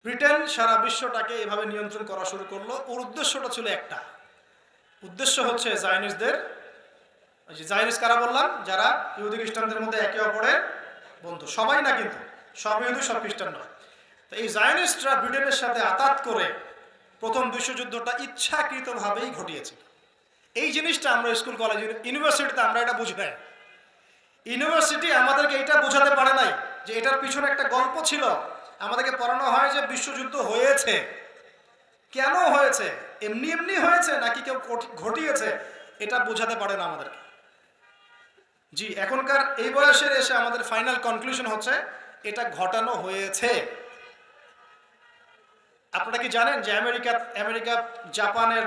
Britain সারা বিশ্বটাকে এভাবে নিয়ন্ত্রণ করা শুরু করলো। ওর উদ্দেশ্যটা ছিল একটা, উদ্দেশ্য হচ্ছে জায়নিস্টদের, জায়নিস্ট কারা বললাম, যারা ইহুদি খ্রিস্টানদের মধ্যে একে অপরের বন্ধু, সবাই না কিন্তু, সব ইহুদি সব খ্রিস্টান নয়। তো এই জায়নিস্টরা ব্রিটেনের সাথে আতাত করে প্রথম বিশ্বযুদ্ধটা ইচ্ছাকৃতভাবেই ঘটিয়েছে। এই জিনিসটা আমরা স্কুল কলেজ ইউনিভার্সিটিতে আমরা এটা বুঝি নাই। ইউনিভার্সিটি আমাদেরকে এটা বোঝাতে পারে নাই যে এটার পিছনে একটা গল্প ছিল। আমাদেরকে পড়ানো হয় যে বিশ্বযুদ্ধ হয়েছে, কেন হয়েছে, এমনি এমনি হয়েছে নাকি কেউ ঘটিয়েছে, এটা বোঝাতে পারে না আমাদেরকে। জি, এখনকার এই বয়সের এসে আমাদের ফাইনাল কনক্লুশন হচ্ছে এটা ঘটানো হয়েছে। আপনারা কি জানেন যে আমেরিকা জাপানের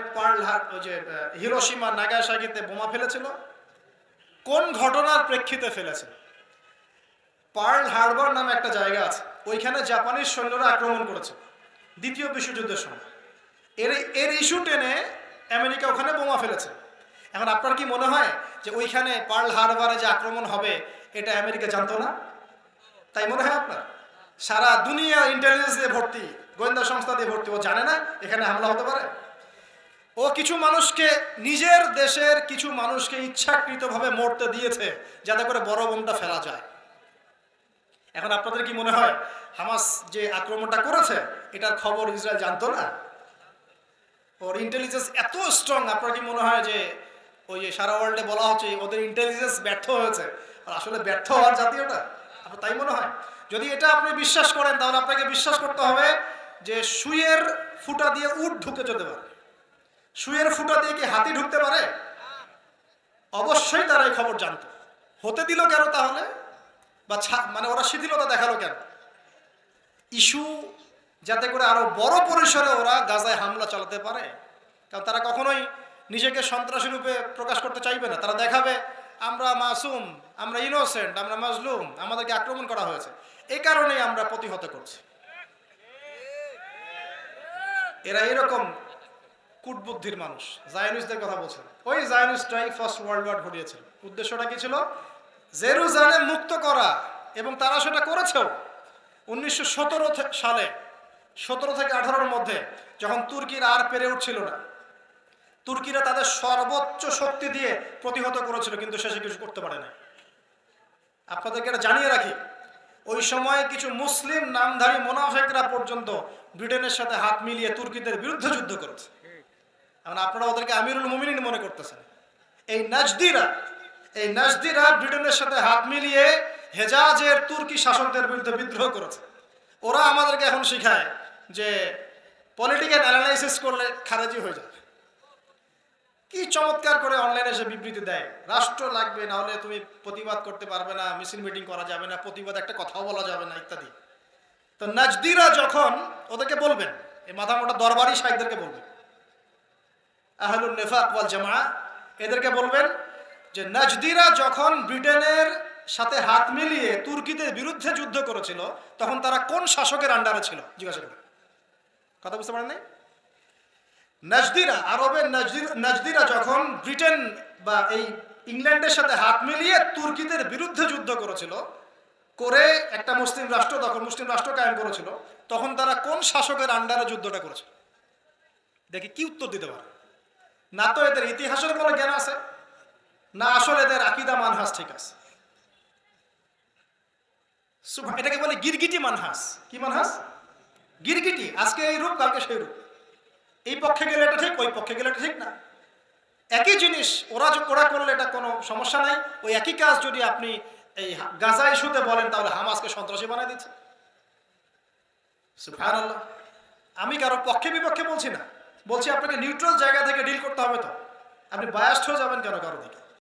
ওই যে হিরোশিমা নাগাসাকিতে বোমা ফেলেছিল? কোন ঘটনার প্রেক্ষিতে ফেলেছে? পার্ল হারবার নামে একটা জায়গা আছে, ওইখানে জাপানিজ সৈন্যরা আক্রমণ করেছে দ্বিতীয় বিশ্বযুদ্ধের সময়। এর ইস্যু টেনে আমেরিকা ওখানে বোমা ফেলেছে। এখন আপনার কি মনে হয় যে ওইখানে পার্ল হারবারে যে আক্রমণ হবে এটা আমেরিকা জানতো না? তাই মনে হয় আপনার? সারা দুনিয়া ইন্টেলিজেন্স দিয়ে ভর্তি, গোয়েন্দা সংস্থা দিয়ে ভর্তি, ও জানে না এখানে হামলা হতে পারে? ও কিছু মানুষকে, নিজের দেশের কিছু মানুষকে ইচ্ছাকৃতভাবে মরতে দিয়েছে যাতে করে বড় বোমটা ফেলা যায়। এখন আপনাদের কি মনে হয় হামাস যে আক্রমণটা করেছে এটার খবর ইসরায়েল জানতো না? ওর ইন্টেলিজেন্স এত স্ট্রং, আপনার কি মনে হয় যে ওই যে সারা ওয়ার্ল্ডে বলা হচ্ছে ওদের ইন্টেলিজেন্স ব্যর্থ হয়েছে, আর আসলে ব্যর্থ হওয়ার জাতি ওটা? আপনার তাই মনে হয়? যদি এটা আপনি বিশ্বাস করেন তাহলে আপনাকে বিশ্বাস করতে হবে যে সুইয়ের ফুটা দিয়ে উট ঢুকে যেতে পারে। সুইয়ের ফুটা দিয়ে কি হাতি ঢুকতে পারে? অবশ্যই তারা এই খবর জানতো। হতে দিল কেন তাহলে? বা মানে ওরা শিথিলতা দেখালো কেন? ইস্যু যাতে করে আরো বড় পরিসরে ওরা গাজায় হামলা চালাতে পারে। কারণ তারা কখনোই নিজেকে সন্ত্রাসী রূপে প্রকাশ করতে চাইবে না। তারা দেখাবে আমরা মাসুম, আমরা ইনোসেন্ট, আমরা মাজলুম, আমাদেরকে আক্রমণ করা হয়েছে, এই কারণেই আমরা প্রতিহত করছি। এরা এরকম কূটবুদ্ধির মানুষ। জায়নিস্টদের কথা বলছেন, ওই জায়নিস্টরাই ফার্স্ট ওয়ার্ল্ড ওয়ার ঘটিয়েছিল। উদ্দেশ্যটা কি ছিল? জেরুজালেম মুক্ত করা, এবং তারা সেটা করেছেও। 1917 সালে 17 থেকে 18-র মধ্যে যখন তুর্কির আর পেরে উঠছিল না, তুর্কিরা তাদের সর্বোচ্চ শক্তি দিয়ে প্রতিহত করেছিল, কিন্তু শেষে কিছু করতে পারে না। আপনাদেরকে এটা জানিয়ে রাখি, ওই সময় কিছু মুসলিম নামধারী মুনাফিকরা পর্যন্ত ব্রিটেনের সাথে হাত মিলিয়ে তুর্কিদের বিরুদ্ধে যুদ্ধ করেছে। এখন আপনারা ওদেরকে আমিরুল মুমিনিন মনে করতেছেন। এই নাজদিরা ব্রিটেনের সাথে হাত মিলিয়ে হেজাজের তুর্কি শাসকদের বিরুদ্ধে বিদ্রোহ করেছে। ওরা আমাদেরকে এখন শেখায় যে পলিটিক্যাল অ্যানালাইসিস করলে খারেজি হয়ে যাবে। কি চমৎকার করে অনলাইনে এসে বিবৃতি দেয়, রাষ্ট্র লাগবে, না হলে তুমি প্রতিবাদ করতে পারবে না, মিছিল মিটিং করা যাবে না, প্রতিবাদ একটা কথাও বলা যাবে না, ইত্যাদি। তো নাজদিরা যখন ওদেরকে বলবেন, এই মাথা মোটা দরবারি শাইখদেরকে বলবেন, আহলুন নিফাক ওয়াল জামাআ, এদেরকে বলবেন যে নাজদিরা যখন ব্রিটেনের সাথে হাত মিলিয়ে তুর্কিদের বিরুদ্ধে যুদ্ধ করেছিল তখন তারা কোন শাসকের আন্ডারে ছিল? জিজ্ঞাসা করেন। কথা বুঝতে পারেন নাই? নাজদিরা, আরবের নাজদিরা যখন ব্রিটেন বা এই ইংল্যান্ডের সাথে হাত মিলিয়ে তুর্কিদের বিরুদ্ধে যুদ্ধ করেছিল, করে একটা মুসলিম রাষ্ট্র, তখন মুসলিম রাষ্ট্র কায়েম করেছিল, তখন তারা কোন শাসকের আন্ডারে যুদ্ধটা করেছে? দেখি কি উত্তর দিতে পারে। না তো এদের ইতিহাসের কোনো জ্ঞান আছে, না আসলে এদের আকীদা মানহাজ ঠিক আছে। এটাকে বলে গিরগিটি মানহাজ। কি মানহাজ? গিরগিটি, আজকে এই রূপ কালকে সেই রূপ, এই পক্ষে গেলে এটা ঠিক, ওই পক্ষে গেলে এটা ঠিক না। একই জিনিস ওরা করলে এটা কোনো সমস্যা নাই। ওই একই কাজ যদি আপনি এই গাজা ইস্যুতে বলেন তাহলে হামাসকে সন্ত্রাসী বানায় দিচ্ছে। সুবহানাল্লাহ। আমি কারো পক্ষে বিপক্ষে বলছি না, বলছি আপনাকে নিউট্রাল জায়গা থেকে ডিল করতে হবে। তো আপনি বায়াসড হয়ে যাবেন কেন কারো দিকে?